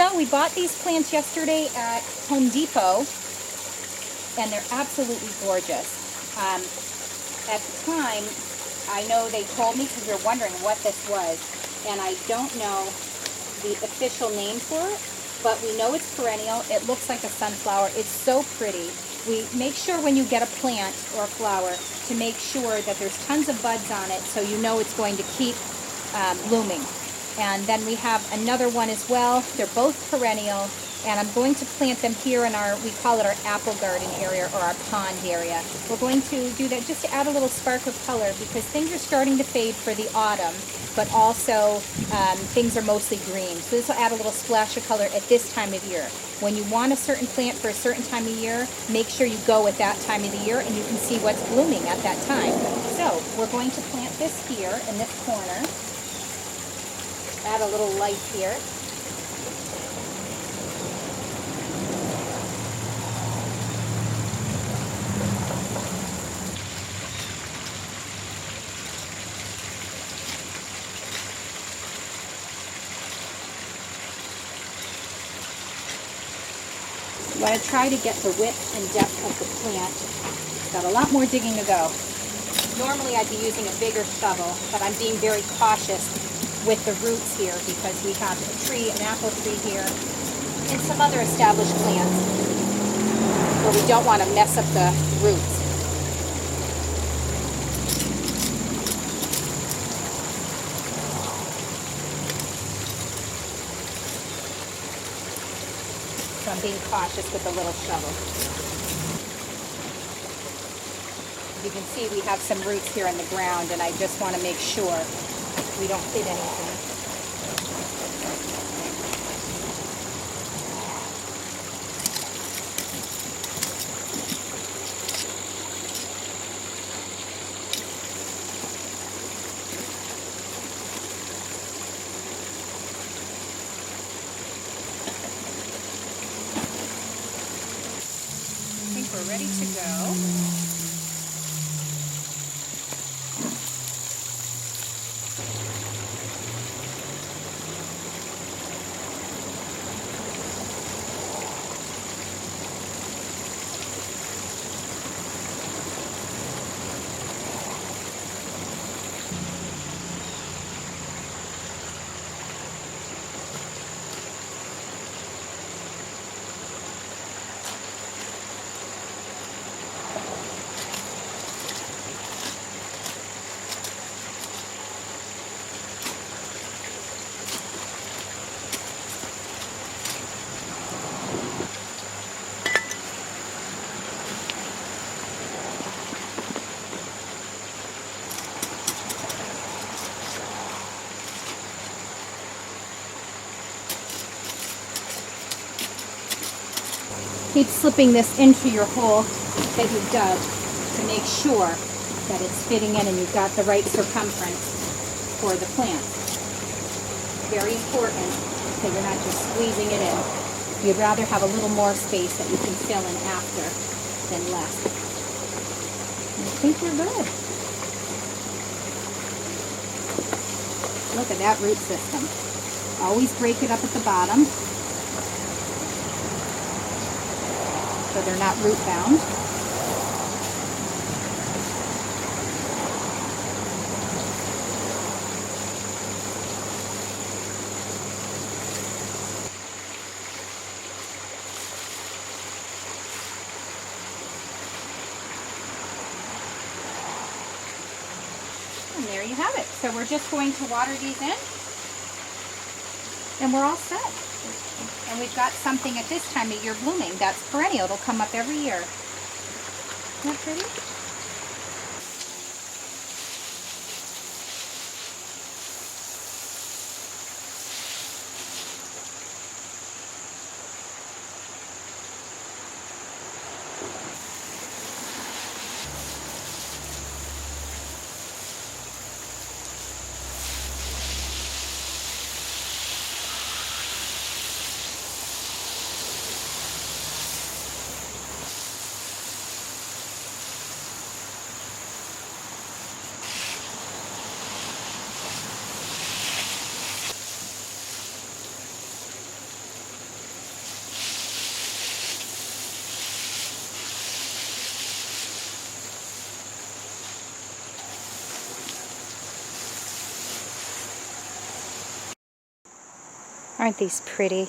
So we bought these plants yesterday at Home Depot, and they're absolutely gorgeous. At the time, I know they told me because we were wondering what this was, and I don't know the official name for it, but we know it's perennial. It looks like a sunflower. It's so pretty. We make sure when you get a plant or a flower to make sure that there's tons of buds on it so you know it's going to keep blooming. And then we have another one as well. They're both perennial, and I'm going to plant them here in our, we call it our apple garden area or our pond area. We're going to do that just to add a little spark of color because things are starting to fade for the autumn, but also things are mostly green. So this will add a little splash of color at this time of year. When you want a certain plant for a certain time of year, make sure you go at that time of the year and you can see what's blooming at that time. So we're going to plant this here in this corner. Add a little light here. You want to try to get the width and depth of the plant. It's got a lot more digging to go. Normally I'd be using a bigger shovel, but I'm being very cautious with the roots here because we have a tree, an apple tree here, and some other established plants where we don't want to mess up the roots. So I'm being cautious with the little shovel. As you can see, we have some roots here in the ground, and I just want to make sure we don't hit anything. I think we're ready to go. Keep slipping this into your hole that you've dug to make sure that it's fitting in and you've got the right circumference for the plant. Very important that you're not just squeezing it in. You'd rather have a little more space that you can fill in after than less. And I think we're good. Look at that root system. Always break it up at the bottom, so they're not root bound. And there you have it. So we're just going to water these in, and we're all set. And we've got something at this time of year blooming that's perennial. It'll come up every year. Isn't that pretty? Aren't these pretty?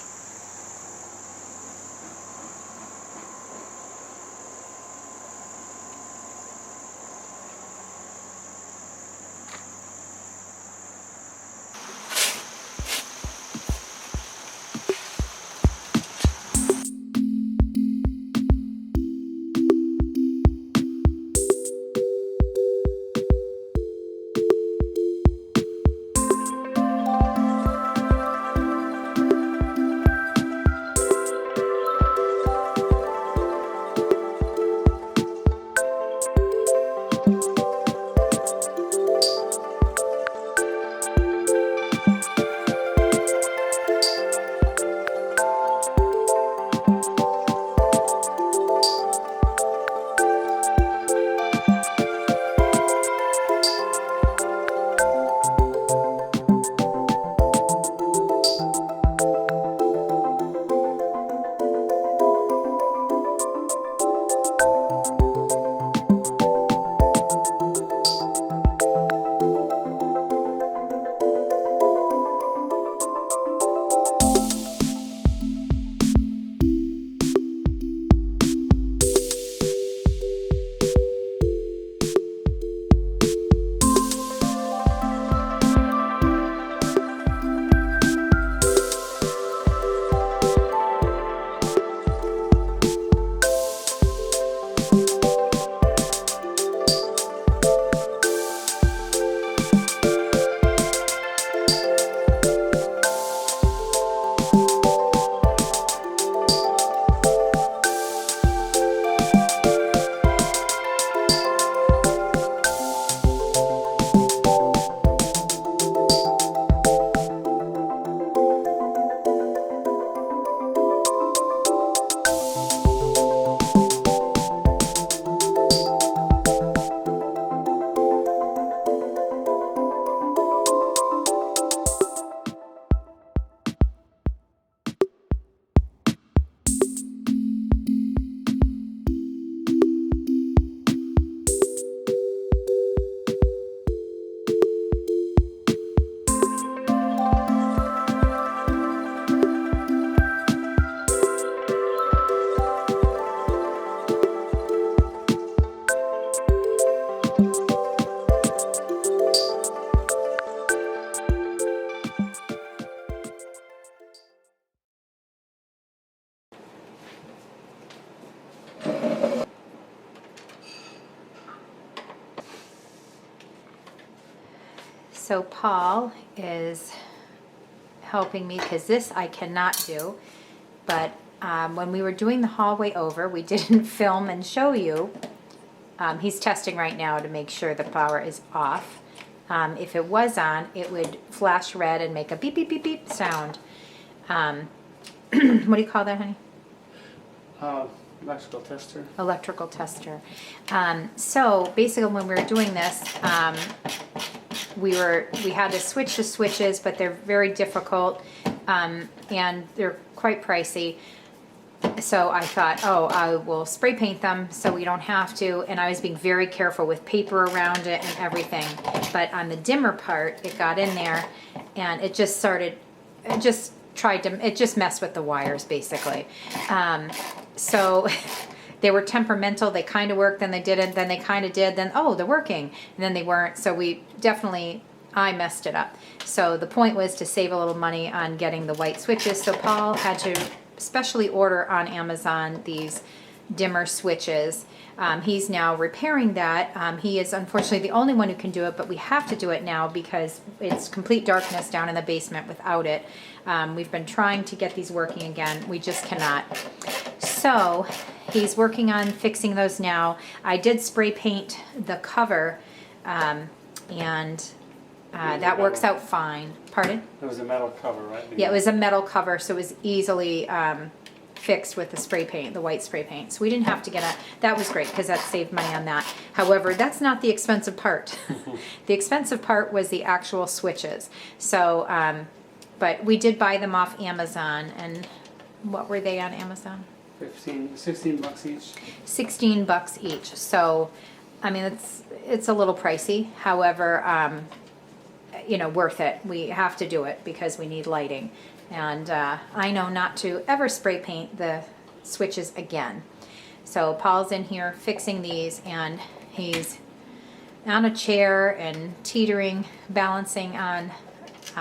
So Paul is helping me because this I cannot do, but when we were doing the hallway over, we didn't film and show you. He's testing right now to make sure the power is off. If it was on, it would flash red and make a beep, beep, beep, beep sound. What do you call that, honey? Electrical tester. Electrical tester. So basically when we were doing this, we had to switch the switches, but they're very difficult, and they're quite pricey. So I thought, oh, I will spray paint them so we don't have to, and I was being very careful with paper around it and everything. But on the dimmer part, it got in there, and it just messed with the wires, basically. So they were temperamental. They kind of worked, then they didn't, then they kind of did, then, oh, they're working, and then they weren't. So I messed it up. So the point was to save a little money on getting the white switches. So Paul had to specially order on Amazon these dimmer switches. He's now repairing that. He is unfortunately the only one who can do it, but we have to do it now because it's complete darkness down in the basement without it. We've been trying to get these working again. We just cannot. So he's working on fixing those now. I did spray paint the cover, and that works out fine. Pardon? It was a metal cover, right? Yeah, it was a metal cover, so it was easily fixed with the spray paint, the white spray paint. So we didn't have to get that was great because that saved money on that. However, that's not the expensive part. The expensive part was the actual switches. So, but we did buy them off Amazon, and what were they on Amazon? 16 bucks each. 16 bucks each. So, I mean, it's a little pricey. However, you know, worth it. We have to do it because we need lighting. And I know not to ever spray paint the switches again. So Paul's in here fixing these, and he's on a chair and teetering, balancing on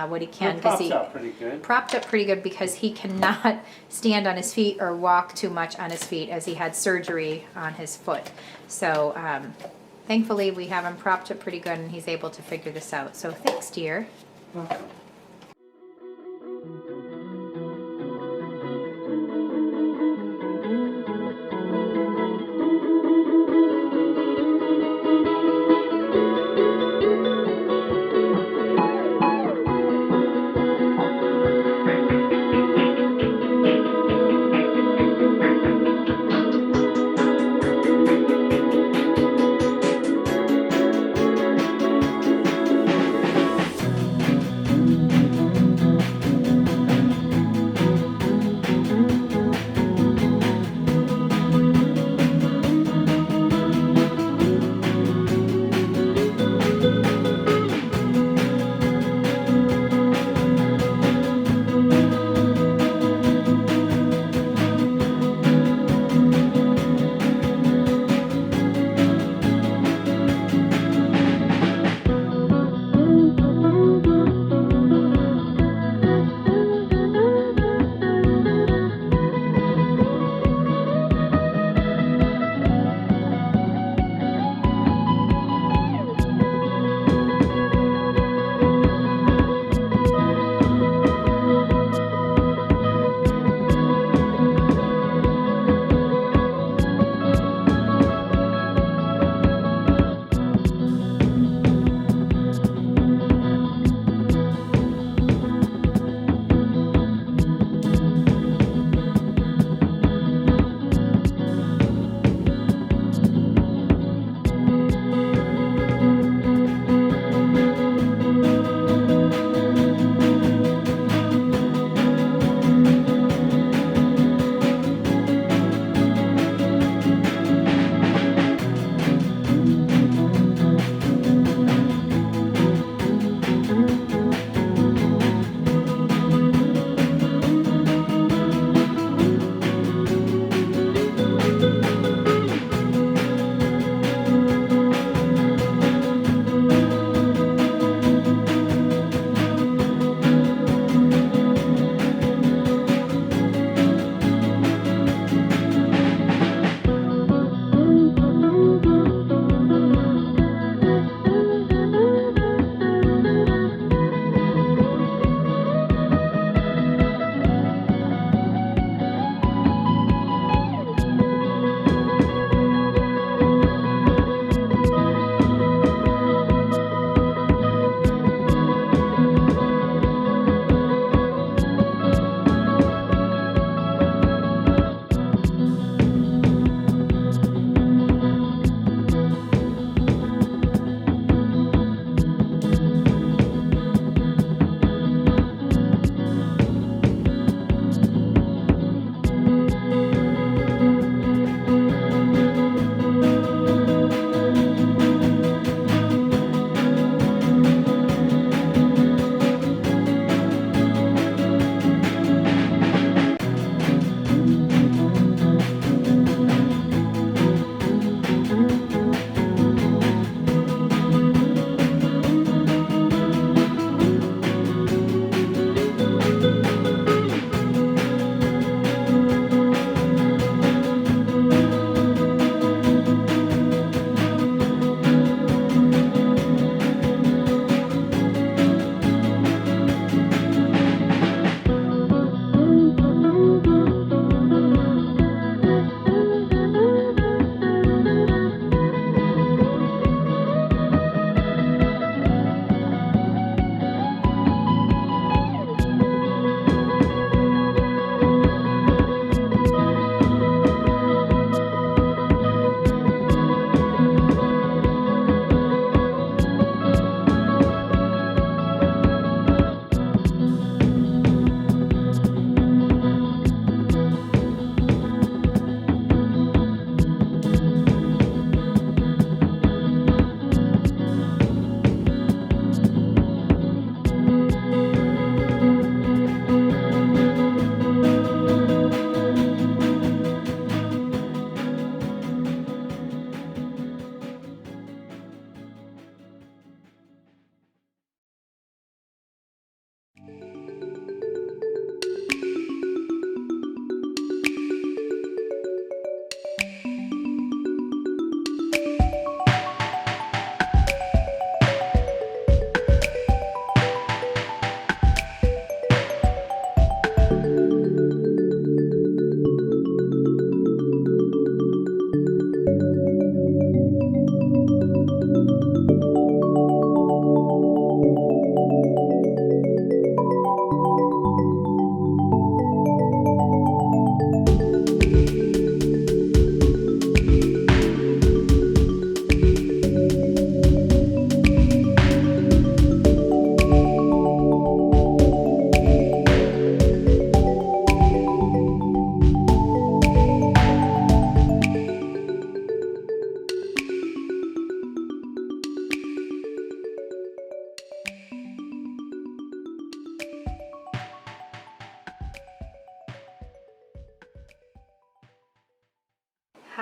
what he can. It props up pretty good. Propped up pretty good because he cannot stand on his feet or walk too much on his feet as he had surgery on his foot. So thankfully we have him propped up pretty good and he's able to figure this out. So thanks, dear. Welcome.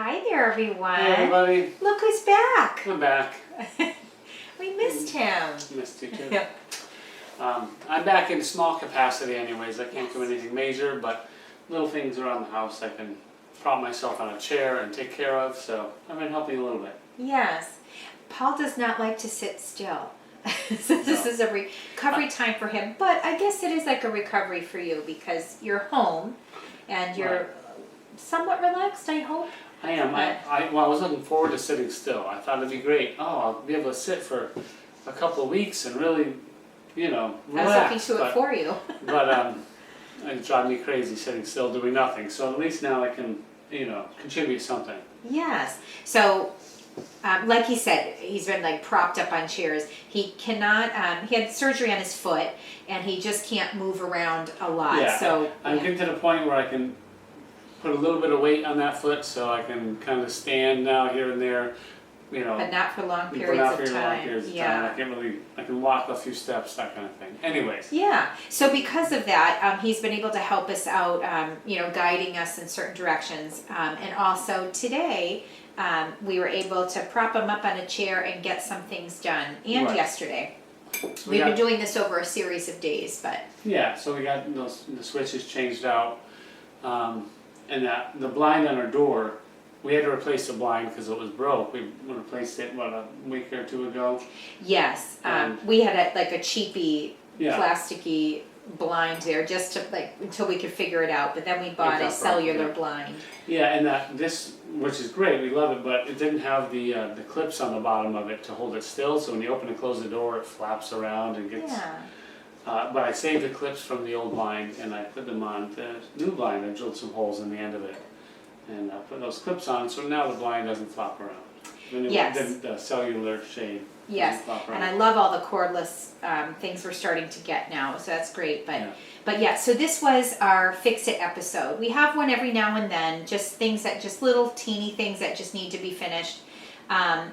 Hi there, everyone. Hey everybody, Look who's back. I'm back. We missed him. Missed you too. Yep. I'm back in small capacity anyways. I can't do anything major, but little things around the house I can prop myself on a chair and take care of, so I've been helping a little bit. Yes. Paul does not like to sit still. So this is a recovery time for him, but I guess it is like a recovery for you because you're home and you're somewhat relaxed, I hope. I am. I was looking forward to sitting still. I thought it'd be great. Oh, I'll be able to sit for a couple of weeks and really, relax. I was looking to it for you. But it drives me crazy sitting still doing nothing. So at least now I can, contribute something. Yes. So, like he said, he's been like propped up on chairs. He cannot. He had surgery on his foot, and he just can't move around a lot. Yeah. So I'm getting to the point where I can put a little bit of weight on that foot, so I can kind of stand now here and there. But not for long But periods not of for time. long periods of Yeah. time. I can walk a few steps, that kind of thing. Anyways. Yeah. So because of that, he's been able to help us out, guiding us in certain directions. And also today, we were able to prop him up on a chair and get some things done. And Right. yesterday. We've been doing this over a series of days, but. Yeah, so we got the switches changed out. And the blind on our door, we had to replace the blind because it was broke. We replaced it, a week or two ago? Yes. We had a cheapy, Yeah. plasticky blind there just to until we could figure it out. But then we bought a cellular blind. Yeah, and this, which is great, we love it, but it didn't have the clips on the bottom of it to hold it still. So when you open and close the door, it flaps around and gets. Yeah. But I saved the clips from the old blind and I put them on the new blind. I drilled some holes in the end of it and put those clips on, so now the blind doesn't flop around. The cellular shade. Yes, and I love all the cordless things we're starting to get now, so that's great. But yeah, so this was our Fix It episode. We have one every now and then, just little teeny things that just need to be finished.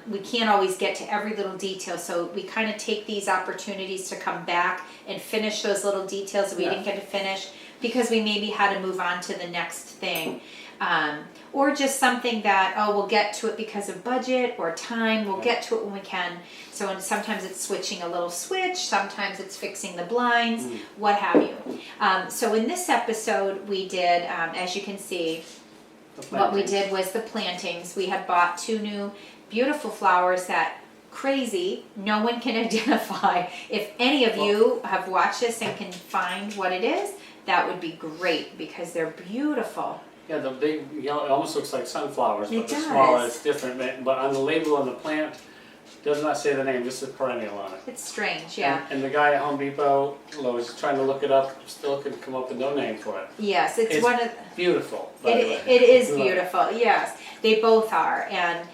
We can't always get to every little detail, so we kind of take these opportunities to come back and finish those little details that we didn't get to finish because we maybe had to move on to the next thing. Or just something that, we'll get to it because of budget or time, we'll get to it when we can. So sometimes it's switching a little switch, sometimes it's fixing the blinds, what have you. So in this episode we did, as you can see, what we did was the plantings. We had bought 2 new beautiful flowers that crazy, no one can identify. If any of you have watched this and can find what it is, that would be great because they're beautiful. Yeah, the big yellow, it almost looks like sunflowers, but It the does. smaller it's different. But on the label on the plant, does not say the name, just a perennial on it. It's strange, yeah. And the guy at Home Depot was trying to look it up, still couldn't come up with no name for it. Yes, it's one of beautiful. By the way. it is beautiful. Yes, they both are. And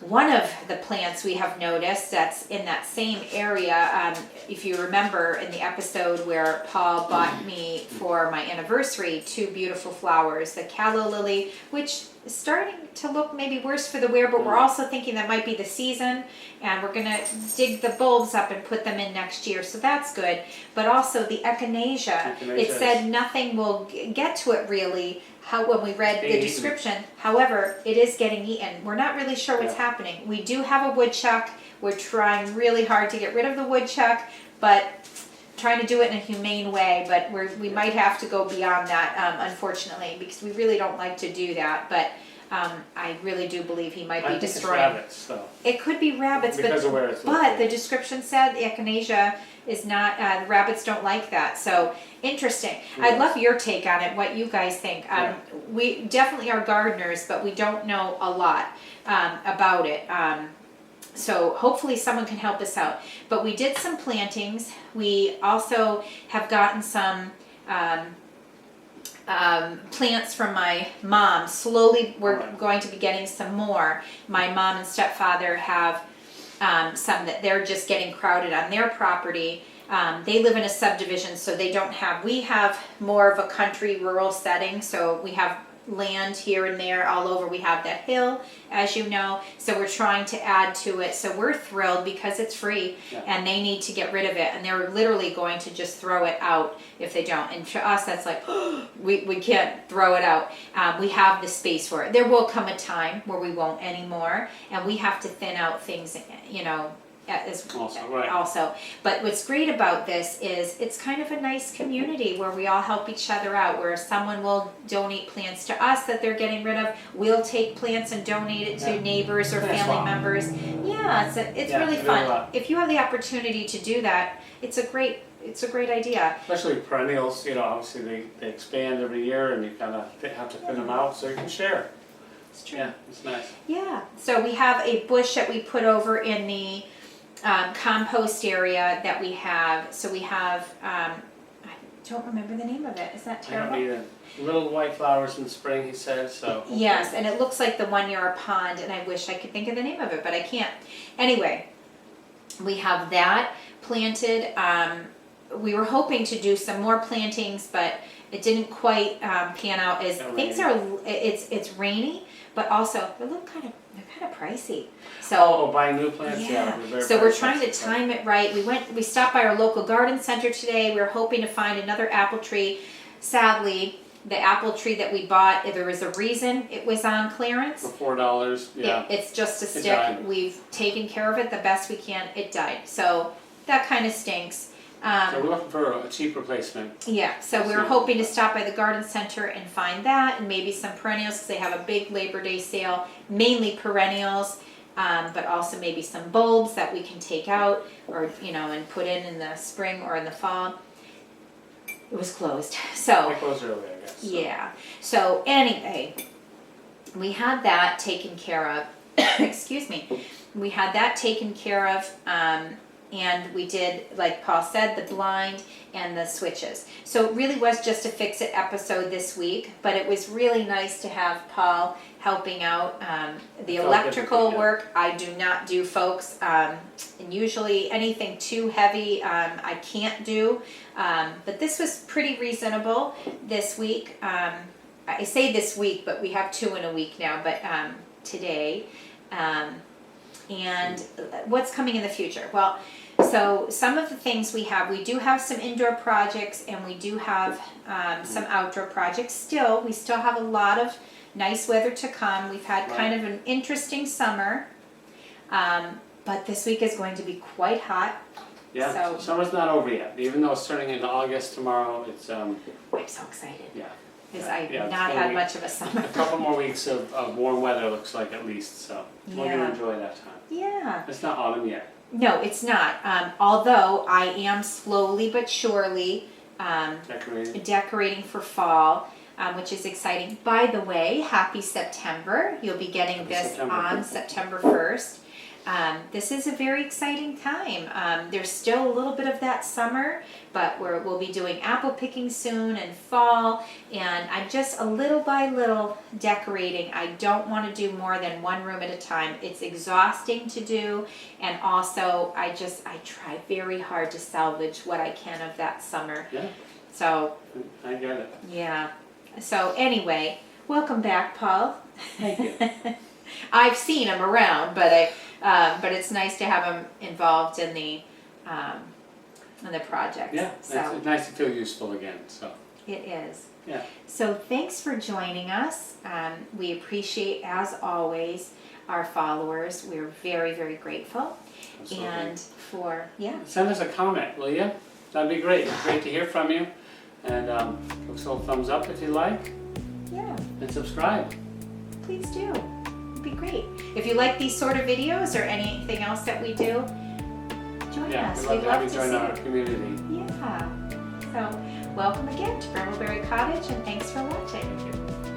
one of the plants we have noticed that's in that same area, if you remember in the episode where Paul bought me for my anniversary 2 beautiful flowers, the calla lily, which is starting to look maybe worse for the wear, but we're also thinking that might be the season, and we're gonna dig the bulbs up and put them in next year, so that's good. But also the echinacea, it said nothing will get to it really. When we read the description, however, it is getting eaten. We're not really sure what's happening. We do have a woodchuck. We're trying really hard to get rid of the woodchuck, but trying to do it in a humane way. But we might have to go beyond that, unfortunately, because we really don't like to do that. But I really do believe he might be destroying. I think it's rabbits, though. It could be rabbits, because of where it's but located. the description said the echinacea is not, the rabbits don't like that. So interesting. I'd love your take on it, what you guys think. We definitely are gardeners, but we don't know a lot about it. So hopefully someone can help us out. But we did some plantings. We also have gotten some plants from my mom. Slowly we're going to be getting some more. My mom and stepfather have some that they're just getting crowded on their property. They live in a subdivision, so they don't have, we have more of a country rural setting, so we have land here and there all over. We have that hill, as you know, so we're trying to add to it. So we're thrilled because it's free, and they need to get rid of it, and they're literally going to just throw it out if they don't. And to us, that's like, we can't throw it out. We have the space for it. There will come a time where we won't anymore, and we have to thin out things, you know, also. But what's great about this is it's kind of a nice community where we all help each other out, where someone will donate plants to us that they're getting rid of. We'll take plants and donate it to neighbors or family members. Yeah, it's really fun. If you have the opportunity to do that, it's a great idea. Especially perennials, you know, obviously they expand every year and you kind of have to thin them out so you can share. It's true. Yeah, it's nice. Yeah, so we have a bush that we put over in the compost area that we have. So we have, I don't remember the name of it. Is that terrible? I don't either. Little white flowers in the spring, he said, so. Yes, and it looks like the one near our pond, and I wish I could think of the name of it, but I can't. Anyway, we have that planted. We were hoping to do some more plantings, but it didn't quite pan out as things are. It's rainy, but also they're kind of pricey. So buying new plants, so we're trying to time it right. We stopped by our local garden center today. We were hoping to find another apple tree. Sadly, the apple tree that we bought, there was a reason it was on clearance. For $4, yeah. It's just a stick. We've taken care of it the best we can. It died. So that kind of stinks. So we're looking for a cheap replacement. Yeah, so we were hoping to stop by the garden center and find that, and maybe some perennials, because they have a big Labor Day sale, mainly perennials, but also maybe some bulbs that we can take out, or, you know, and put in the spring or in the fall. It was closed, so. They closed early, I guess. So. Yeah, so anyway, we had that taken care of. Excuse me. We had that taken care of, and we did, like Paul said, the blind and the switches. So it really was just a fix-it episode this week, but it was really nice to have Paul helping out. The electrical work, I do not do, folks, and usually anything too heavy I can't do, but this was pretty reasonable this week. I say this week, but we have 2 in a week now, but today. And what's coming in the future? Well, so some of the things we do have some indoor projects, and we do have some outdoor projects still. We still have a lot of nice weather to come. We've had kind of an interesting summer, but this week is going to be quite hot. Yeah, so summer's not over yet. Even though it's turning into August tomorrow, it's I'm so excited. Yeah. Because I've not had much of a summer. A couple more weeks of warm weather, looks like, at least, so we're going to enjoy that time. Yeah. It's not autumn yet. No, it's not. Although I am slowly but surely decorating for fall, which is exciting. By the way, happy September. You'll be getting this on September 1st. This is a very exciting time. There's still a little bit of that summer, but we'll be doing apple picking soon and fall, and I'm just a little by little decorating. I don't want to do more than one room at a time. It's exhausting to do, and also I try very hard to salvage what I can of that summer. Yeah. So I get it. Yeah. So anyway, welcome back, Paul. Thank you. I've seen him around, but it's nice to have him involved in the project. Yeah, so it's nice to feel useful again. So it is. Yeah. So thanks for joining us. We appreciate, as always, our followers. We're very, very grateful. Absolutely. And send us a comment, will you? That'd be great. It's great to hear from you. And give us a little thumbs up if you like. Yeah. And subscribe. Please do. It'd be great. If you like these sort of videos or anything else that we do, join us. We'd love to join our community. Yeah. So, welcome again to Brambleberry Cottage, and thanks for watching.